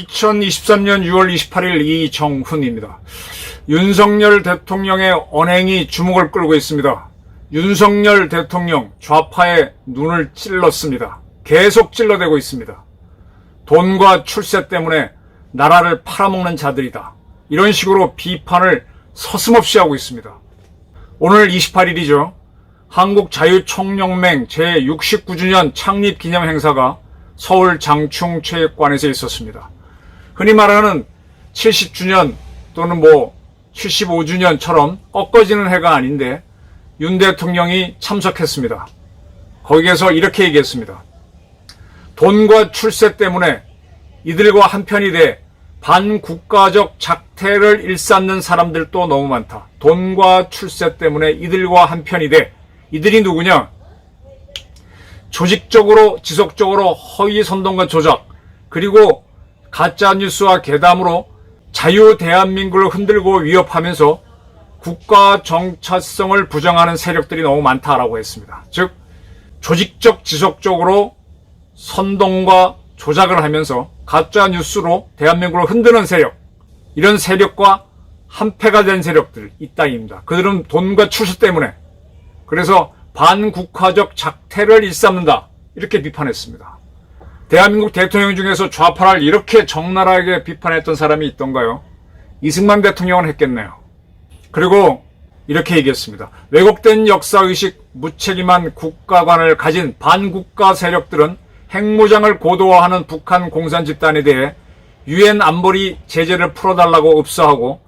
2023년 6월 28일 이정훈입니다. 윤석열 대통령의 언행이 주목을 끌고 있습니다. 윤석열 대통령 좌파의 눈을 찔렀습니다. 계속 찔러대고 있습니다. 돈과 출세 때문에 나라를 팔아먹는 자들이다. 이런 식으로 비판을 서슴없이 하고 있습니다. 오늘 28일이죠. 한국자유총연맹 제69주년 창립기념 행사가 서울 장충체육관에서 있었습니다. 흔히 말하는 70주년 또는 75주년처럼 꺾어지는 해가 아닌데 윤 대통령이 참석했습니다. 거기에서 이렇게 얘기했습니다. 돈과 출세 때문에 이들과 한편이 돼 반국가적 작태를 일삼는 사람들도 너무 많다. 돈과 출세 때문에 이들과 한편이 돼. 이들이 누구냐? 조직적으로 지속적으로 허위 선동과 조작 그리고 가짜뉴스와 괴담으로 자유 대한민국을 흔들고 위협하면서 국가 정체성을 부정하는 세력들이 너무 많다라고 했습니다. 즉 조직적 지속적으로 선동과 조작을 하면서 가짜뉴스로 대한민국을 흔드는 세력, 이런 세력과 한패가 된 세력들 있다입니다. 그들은 돈과 출세 때문에 그래서 반국가적 작태를 일삼는다 이렇게 비판했습니다. 대한민국 대통령 중에서 좌파를 이렇게 적나라하게 비판했던 사람이 있던가요? 이승만 대통령은 했겠네요. 그리고 이렇게 얘기했습니다. 왜곡된 역사의식, 무책임한 국가관을 가진 반국가 세력들은 핵무장을 고도화하는 북한 공산 집단에 대해 유엔 안보리 제재를 풀어달라고 읍소하고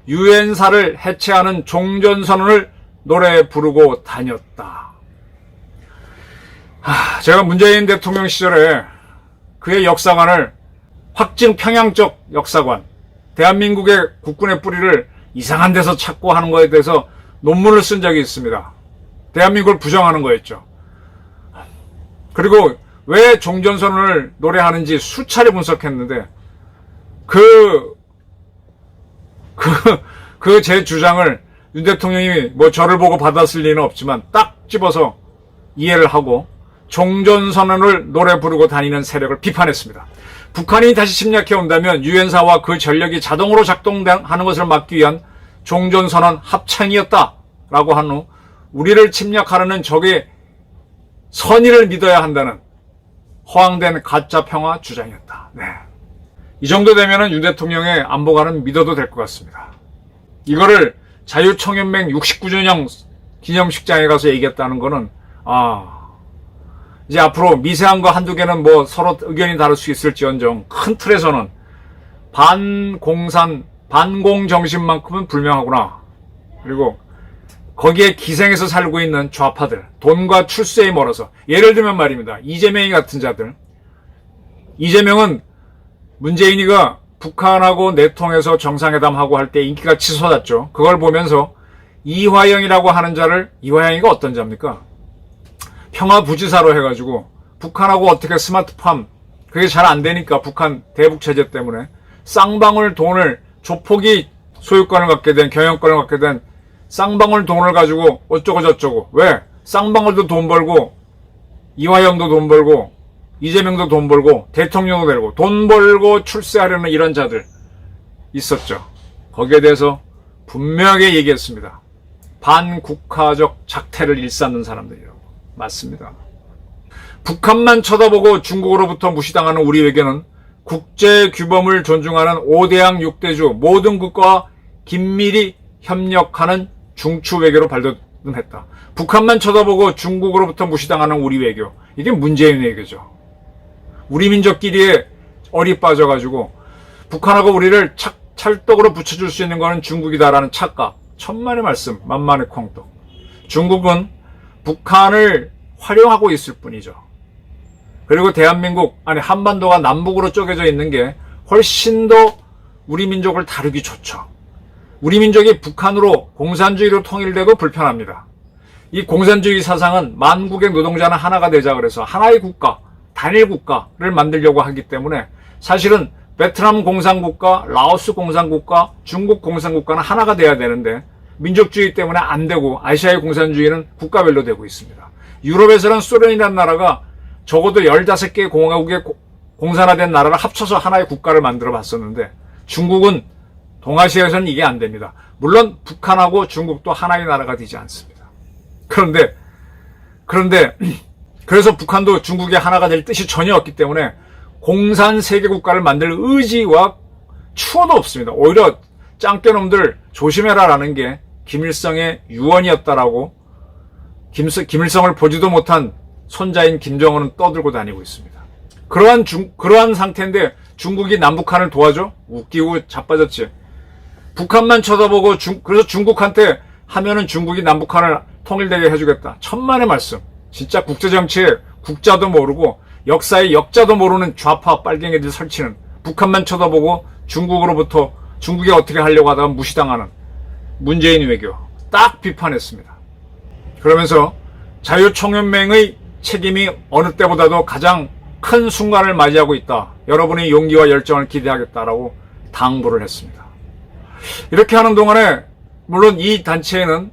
유엔사를 해체하는 종전선언을 노래 부르고 다녔다. 제가 문재인 대통령 시절에 그의 역사관을 확증 평양적 역사관, 대한민국의 국군의 뿌리를 이상한 데서 찾고 하는 거에 대해서 논문을 쓴 적이 있습니다. 대한민국을 부정하는 거였죠. 그리고 왜 종전선언을 노래하는지 수차례 분석했는데 제 주장을 윤 대통령이 저를 보고 받았을 리는 없지만 딱 집어서 이해를 하고 종전선언을 노래 부르고 다니는 세력을 비판했습니다. 북한이 다시 침략해 온다면 유엔사와 그 전력이 자동으로 작동하는 것을 막기 위한 종전선언 합창이었다라고 한 후 우리를 침략하려는 적의 선의를 믿어야 한다는 허황된 가짜 평화 주장이었다. 이 정도 되면 윤 대통령의 안보관은 믿어도 될 것 같습니다. 이거를 자유총연맹 69주년 기념식장에 가서 얘기했다는 거는 이제 앞으로 미세한 거 한두 개는 서로 의견이 다를 수 있을지언정 큰 틀에서는 반공산, 반공정신만큼은 불명하구나. 그리고 거기에 기생해서 살고 있는 좌파들, 돈과 출세에 멀어서 예를 들면 말입니다. 이재명이 같은 자들. 이재명은 문재인이가 북한하고 내통해서 정상회담하고 할 때 인기가 치솟았죠. 그걸 보면서 이화영이라고 하는 자를, 이화영이가 어떤 자입니까? 평화부지사로 해가지고 북한하고 어떻게 스마트팜, 그게 잘 안 되니까 북한 대북체제 때문에 쌍방울 돈을, 조폭이 소유권을 갖게 된, 경영권을 갖게 된 쌍방울 돈을 가지고 어쩌고 저쩌고. 왜? 쌍방울도 돈 벌고 이화영도 돈 벌고 이재명도 돈 벌고 대통령도 되고 돈 벌고 출세하려는 이런 자들 있었죠. 거기에 대해서 분명하게 얘기했습니다. 반국가적 작태를 일삼는 사람들이라고. 맞습니다. 북한만 쳐다보고 중국으로부터 무시당하는 우리 외교는 국제규범을 존중하는 5대양 6대주 모든 국가와 긴밀히 협력하는 중추 외교로 발돋움했다. 북한만 쳐다보고 중국으로부터 무시당하는 우리 외교. 이게 문재인 외교죠. 우리 민족끼리에 얼이 빠져가지고 북한하고 우리를 찰떡으로 붙여줄 수 있는 것은 중국이다라는 착각. 천만의 말씀, 만만의 콩떡. 중국은 북한을 활용하고 있을 뿐이죠. 그리고 대한민국, 한반도가 남북으로 쪼개져 있는 게 훨씬 더 우리 민족을 다루기 좋죠. 우리 민족이 북한으로 공산주의로 통일되고 불편합니다. 이 공산주의 사상은 만국의 노동자는 하나가 되자 그래서 하나의 국가, 단일 국가를 만들려고 하기 때문에 사실은 베트남 공산국가, 라오스 공산국가, 중국 공산국가는 하나가 돼야 되는데 민족주의 때문에 안 되고 아시아의 공산주의는 국가별로 되고 있습니다. 유럽에서는 소련이라는 나라가 적어도 15개의 공화국의 공산화된 나라를 합쳐서 하나의 국가를 만들어 봤었는데 중국은 동아시아에서는 이게 안 됩니다. 물론 북한하고 중국도 하나의 나라가 되지 않습니다. 그래서 북한도 중국의 하나가 될 뜻이 전혀 없기 때문에 공산 세계 국가를 만들 의지와 추호도 없습니다. 오히려 짱깨놈들 조심해라라는 게 김일성의 유언이었다라고 김일성을 보지도 못한 손자인 김정은은 떠들고 다니고 있습니다. 그러한 상태인데 중국이 남북한을 도와줘? 웃기고 자빠졌지. 북한만 쳐다보고 그래서 중국한테 하면은 중국이 남북한을 통일되게 해주겠다. 천만의 말씀. 진짜 국제정치에 국자도 모르고 역사의 역자도 모르는 좌파 빨갱이들 설치는 북한만 쳐다보고 중국이 어떻게 하려고 하다가 무시당하는 문재인 외교 딱 비판했습니다. 그러면서 자유총연맹의 책임이 어느 때보다도 가장 큰 순간을 맞이하고 있다. 여러분의 용기와 열정을 기대하겠다라고 당부를 했습니다. 이렇게 하는 동안에 물론 이 단체에는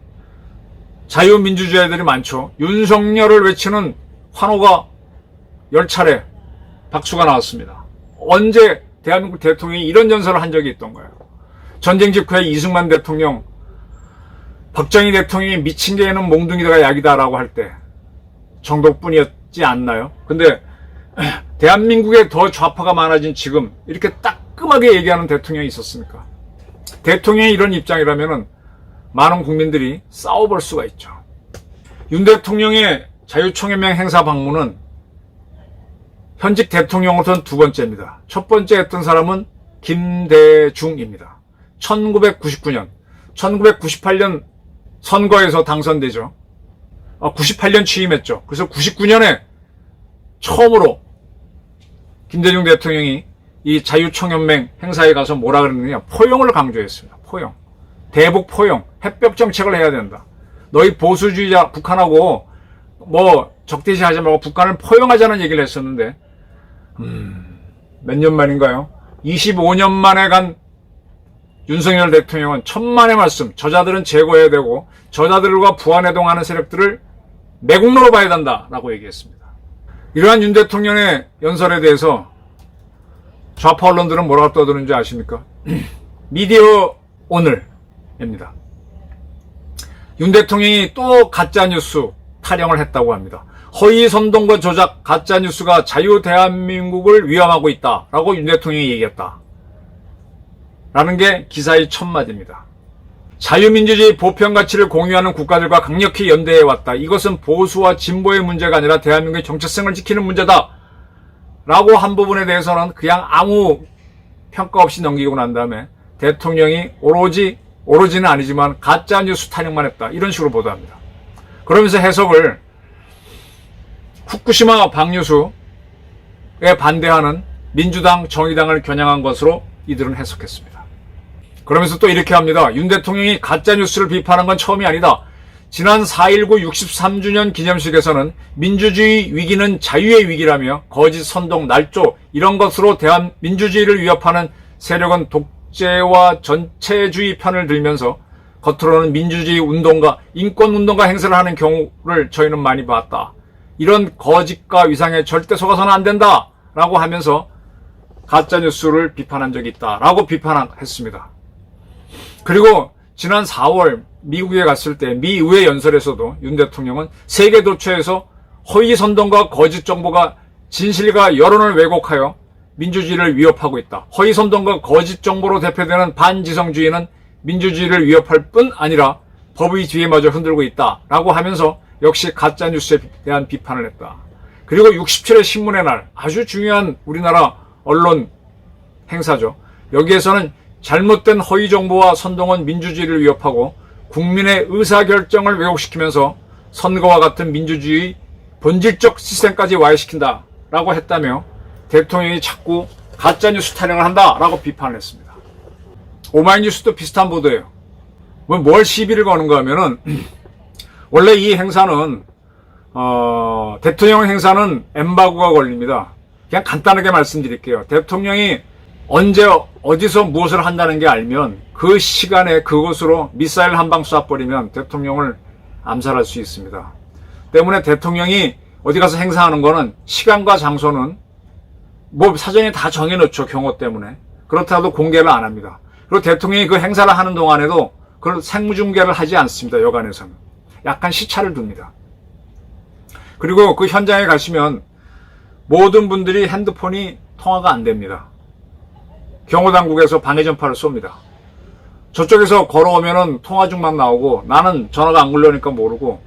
자유민주주의자들이 많죠. 윤석열을 외치는 환호가 10차례 박수가 나왔습니다. 언제 대한민국 대통령이 이런 연설을 한 적이 있던가요? 전쟁 직후에 이승만 대통령, 박정희 대통령이 미친 개는 몽둥이가 약이다라고 할 때 정도뿐이었지 않나요? 근데 대한민국에 더 좌파가 많아진 지금 이렇게 따끔하게 얘기하는 대통령이 있었습니까? 대통령이 이런 입장이라면 많은 국민들이 싸워볼 수가 있죠. 윤 대통령의 자유총연맹 행사 방문은 현직 대통령으로서는 두 번째입니다. 첫 번째 했던 사람은 김대중입니다. 1998년 선거에서 당선되죠. 98년 취임했죠. 그래서 99년에 처음으로 김대중 대통령이 이 자유총연맹 행사에 가서 뭐라 그랬느냐. 포용을 강조했습니다. 포용. 대북 포용. 핵벽 정책을 해야 된다. 너희 보수주의자 북한하고 적대시하지 말고 북한을 포용하자는 얘기를 했었는데 몇 년 만인가요? 25년 만에 간 윤석열 대통령은 천만의 말씀, 저자들은 제거해야 되고 저자들과 부안해동하는 세력들을 매국노로 봐야 된다라고 얘기했습니다. 이러한 윤 대통령의 연설에 대해서 좌파 언론들은 뭐라고 떠드는지 아십니까? 미디어 오늘입니다. 윤 대통령이 또 가짜뉴스 타령을 했다고 합니다. 허위 선동과 조작, 가짜뉴스가 자유 대한민국을 위험하고 있다라고 윤 대통령이 얘기했다. 라는 게 기사의 첫 마디입니다. 자유민주주의 보편 가치를 공유하는 국가들과 강력히 연대해왔다. 이것은 보수와 진보의 문제가 아니라 대한민국의 정체성을 지키는 문제다. 라고 한 부분에 대해서는 그냥 아무 평가 없이 넘기고 난 다음에 대통령이 오로지는 아니지만 가짜뉴스 타령만 했다. 이런 식으로 보도합니다. 그러면서 해석을 후쿠시마 방류수에 반대하는 민주당, 정의당을 겨냥한 것으로 이들은 해석했습니다. 그러면서 또 이렇게 합니다. 윤 대통령이 가짜뉴스를 비판한 건 처음이 아니다. 지난 4.19 63주년 기념식에서는 민주주의 위기는 자유의 위기라며 거짓 선동, 날조 이런 것으로 대한 민주주의를 위협하는 세력은 독재와 전체주의 편을 들면서 겉으로는 민주주의 운동가, 인권운동가 행세를 하는 경우를 저희는 많이 봤다. 이런 거짓과 위상에 절대 속아서는 안 된다. 라고 하면서 가짜뉴스를 비판한 적이 있다. 라고 비판했습니다. 그리고 지난 4월 미국에 갔을 때 미 의회 연설에서도 윤 대통령은 세계 도처에서 허위 선동과 거짓 정보가 진실과 여론을 왜곡하여 민주주의를 위협하고 있다. 허위 선동과 거짓 정보로 대표되는 반지성주의는 민주주의를 위협할 뿐 아니라 법의 지위마저 흔들고 있다. 라고 하면서 역시 가짜뉴스에 대한 비판을 했다. 그리고 67회 신문의 날, 아주 중요한 우리나라 언론 행사죠. 여기에서는 잘못된 허위 정보와 선동은 민주주의를 위협하고 국민의 의사결정을 왜곡시키면서 선거와 같은 민주주의 본질적 시스템까지 와해시킨다 라고 했다며 대통령이 자꾸 가짜뉴스 타령을 한다 라고 비판을 했습니다. 오마이뉴스도 비슷한 보도예요. 뭘 시비를 거는가 하면은 원래 이 행사는 대통령 행사는 엠바고가 걸립니다. 그냥 간단하게 말씀드릴게요. 대통령이 언제 어디서 무엇을 한다는 게 알면 그 시간에 그곳으로 미사일 한 방 쏴버리면 대통령을 암살할 수 있습니다. 때문에 대통령이 어디 가서 행사하는 거는 시간과 장소는 뭐 사전에 다 정해놓죠. 경호 때문에. 그렇다고 공개를 안 합니다. 그리고 대통령이 그 행사를 하는 동안에도 그걸 생중계를 하지 않습니다. 여간에서는. 약간 시차를 둡니다. 그리고 그 현장에 가시면 모든 분들이 핸드폰이 통화가 안 됩니다. 경호당국에서 방해전파를 쏩니다. 저쪽에서 걸어오면은 통화 중만 나오고 나는 전화가 안 걸려오니까 모르고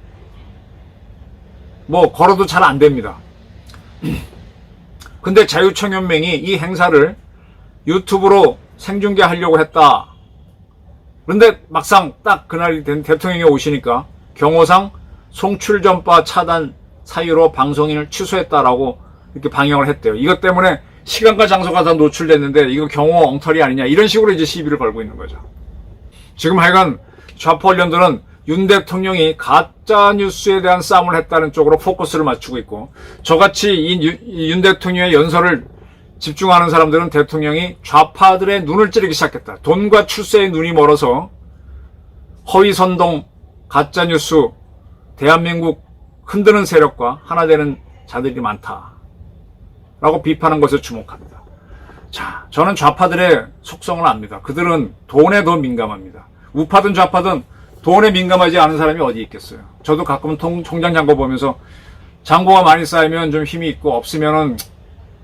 뭐 걸어도 잘 안 됩니다. 근데 자유청연맹이 이 행사를 유튜브로 생중계하려고 했다. 그런데 막상 딱 그날이 된 대통령이 오시니까 경호상 송출전파 차단 사유로 방송인을 취소했다라고 이렇게 방영을 했대요. 이것 때문에 시간과 장소가 다 노출됐는데 이거 경호 엉터리 아니냐 이런 식으로 이제 시비를 걸고 있는 거죠. 지금 하여간 좌파 언론들은 윤 대통령이 가짜 뉴스에 대한 싸움을 했다는 쪽으로 포커스를 맞추고 있고 저같이 이 윤 대통령의 연설을 집중하는 사람들은 대통령이 좌파들의 눈을 찌르기 시작했다. 돈과 출세에 눈이 멀어서 허위 선동, 가짜 뉴스, 대한민국 흔드는 세력과 하나 되는 자들이 많다. 라고 비판한 것에 주목합니다. 자, 저는 좌파들의 속성을 압니다. 그들은 돈에 더 민감합니다. 우파든 좌파든 돈에 민감하지 않은 사람이 어디 있겠어요. 저도 가끔은 통장 잔고 보면서 잔고가 많이 쌓이면 좀 힘이 있고 없으면은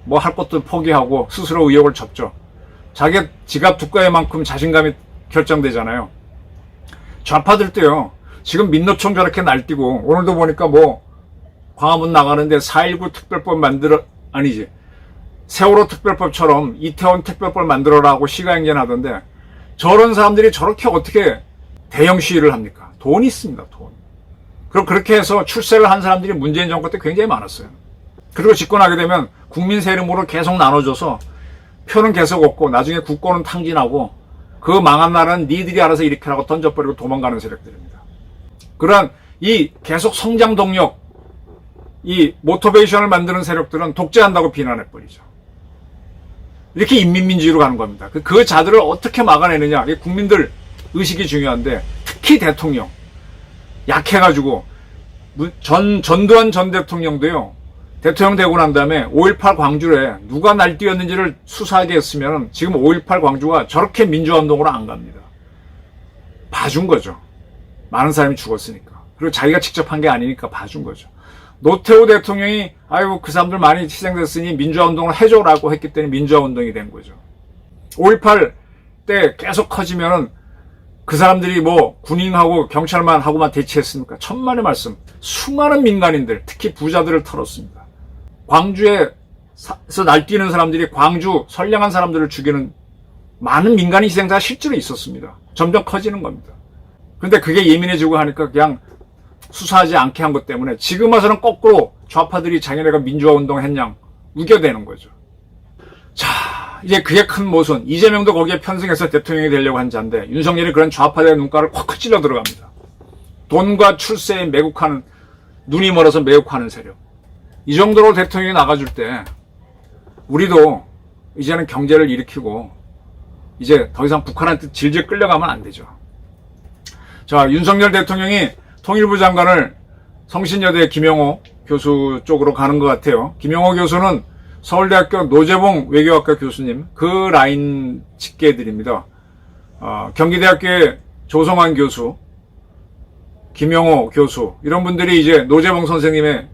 뭐 할 것도 포기하고 스스로 의욕을 접죠. 자기 지갑 두꺼이만큼 자신감이 결정되잖아요. 좌파들도요. 지금 민노총 저렇게 날뛰고 오늘도 보니까 뭐 광화문 나가는데 4.19 특별법 아니지. 세월호 특별법처럼 이태원 특별법 만들어라고 시가행전 하던데 저런 사람들이 저렇게 어떻게 대형 시위를 합니까? 돈이 있습니다. 돈. 그럼 그렇게 해서 출세를 한 사람들이 문재인 정권 때 굉장히 많았어요. 그리고 집권하게 되면 국민 세금으로 계속 나눠줘서 표는 계속 얻고 나중에 국고는 탕진하고 그 망한 나라는 니들이 알아서 이렇게 하고 던져버리고 도망가는 세력들입니다. 그러한 이 계속 성장 동력 이 모티베이션을 만드는 세력들은 독재한다고 비난해버리죠. 이렇게 인민민주의로 가는 겁니다. 그 자들을 어떻게 막아내느냐. 국민들 의식이 중요한데 특히 대통령 약해가지고 전두환 전 대통령도요. 대통령 되고 난 다음에 5.18 광주에 누가 날뛰었는지를 수사하게 했으면 지금 5.18 광주가 저렇게 민주화운동으로 안 갑니다. 봐준 거죠. 많은 사람이 죽었으니까. 그리고 자기가 직접 한 게 아니니까 봐준 거죠. 노태우 대통령이 아이고 그 사람들 많이 희생됐으니 민주화운동을 해줘라고 했기 때문에 민주화운동이 된 거죠. 5.18 때 계속 커지면은 그 사람들이 뭐 군인하고 경찰만 하고만 대치했습니까? 천만의 말씀. 수많은 민간인들, 특히 부자들을 털었습니다. 광주에서 날뛰는 사람들이 광주 선량한 사람들을 죽이는 많은 민간인 희생자가 실제로 있었습니다. 점점 커지는 겁니다. 그런데 그게 예민해지고 하니까 그냥 수사하지 않게 한 것 때문에 지금 와서는 거꾸로 좌파들이 자기네가 민주화 운동을 했냐 우겨대는 거죠. 자, 이제 그게 큰 모순. 이재명도 거기에 편승해서 대통령이 되려고 한 자인데 윤석열이 그런 좌파들의 눈가를 콱콱 찔러 들어갑니다. 돈과 출세에 매국하는 눈이 멀어서 매국하는 세력. 이 정도로 대통령이 나가줄 때 우리도 이제는 경제를 일으키고 이제 더 이상 북한한테 질질 끌려가면 안 되죠. 자, 윤석열 대통령이 통일부 장관을 성신여대 김영호 교수 쪽으로 가는 것 같아요. 김영호 교수는 서울대학교 노재봉 외교학과 교수님, 그 라인 직계들입니다. 경기대학교의 조성환 교수, 김영호 교수, 이런 분들이 이제 노재봉 선생님의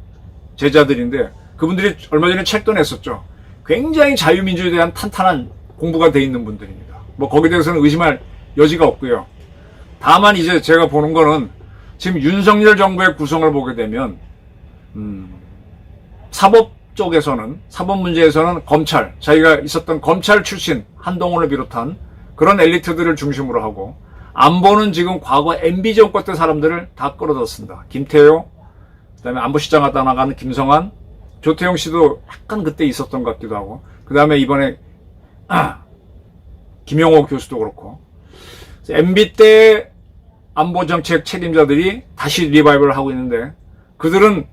제자들인데 그분들이 얼마 전에 책도 냈었죠. 굉장히 자유민주주의에 대한 탄탄한 공부가 돼 있는 분들입니다. 뭐 거기에 대해서는 의심할 여지가 없고요. 다만 이제 제가 보는 거는 지금 윤석열 정부의 구성을 보게 되면 사법 쪽에서는 사법 문제에서는 검찰, 자기가 있었던 검찰 출신 한동훈을 비롯한 그런 엘리트들을 중심으로 하고 안보는 지금 과거 MB 정권 때 사람들을 다 끌어들였습니다. 김태효, 그다음에 안보실장 하다 나가는 김성한, 조태용 씨도 약간 그때 있었던 것 같기도 하고, 그다음에 이번에 김용호 교수도 그렇고 MB 때 안보정책 책임자들이 다시 리바이벌을 하고 있는데 그들은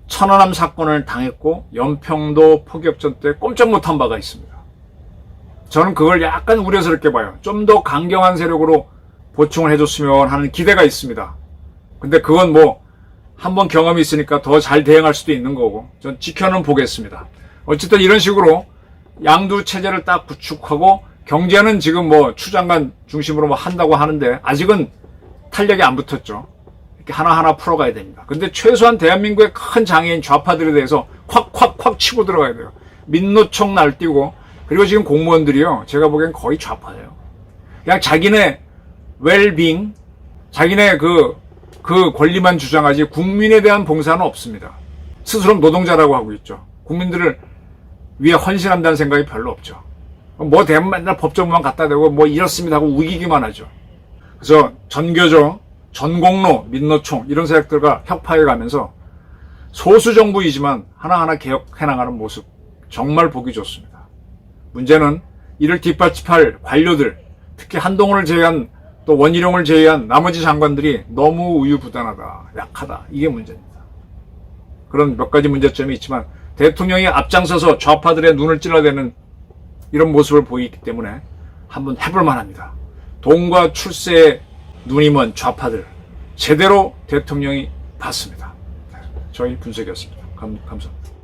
천안함 사건을 당했고 연평도 포격전 때 꼼짝 못한 바가 있습니다. 저는 그걸 약간 우려스럽게 봐요. 좀 더 강경한 세력으로 보충을 해줬으면 하는 기대가 있습니다. 근데 그건 뭐 한번 경험이 있으니까 더 잘 대응할 수도 있는 거고 전 지켜는 보겠습니다. 어쨌든 이런 식으로 양두 체제를 딱 구축하고 경제는 지금 뭐 추장관 중심으로 뭐 한다고 하는데 아직은 탄력이 안 붙었죠. 이렇게 하나하나 풀어가야 됩니다. 근데 최소한 대한민국의 큰 장애인 좌파들에 대해서 콱콱콱 치고 들어가야 돼요. 민노총 날뛰고 그리고 지금 공무원들이요. 제가 보기엔 거의 좌파예요. 그냥 자기네 웰빙, 자기네 그 권리만 주장하지 국민에 대한 봉사는 없습니다. 스스로 노동자라고 하고 있죠. 국민들을 위해 헌신한다는 생각이 별로 없죠. 뭐 되면 맨날 법정만 갖다 대고 뭐 이렇습니다 하고 우기기만 하죠. 그래서 전교조, 전공로, 민노총 이런 세력들과 협파해 가면서 소수 정부이지만 하나하나 개혁해 나가는 모습 정말 보기 좋습니다. 문제는 이를 뒷받침할 관료들, 특히 한동훈을 제외한 또 원희룡을 제외한 나머지 장관들이 너무 우유부단하다, 약하다. 이게 문제입니다. 그런 몇 가지 문제점이 있지만 대통령이 앞장서서 좌파들의 눈을 찔러대는 이런 모습을 보이기 때문에 한번 해볼 만합니다. 돈과 출세에 눈이 먼 좌파들 제대로 대통령이 봤습니다. 저희 분석이었습니다. 감사합니다.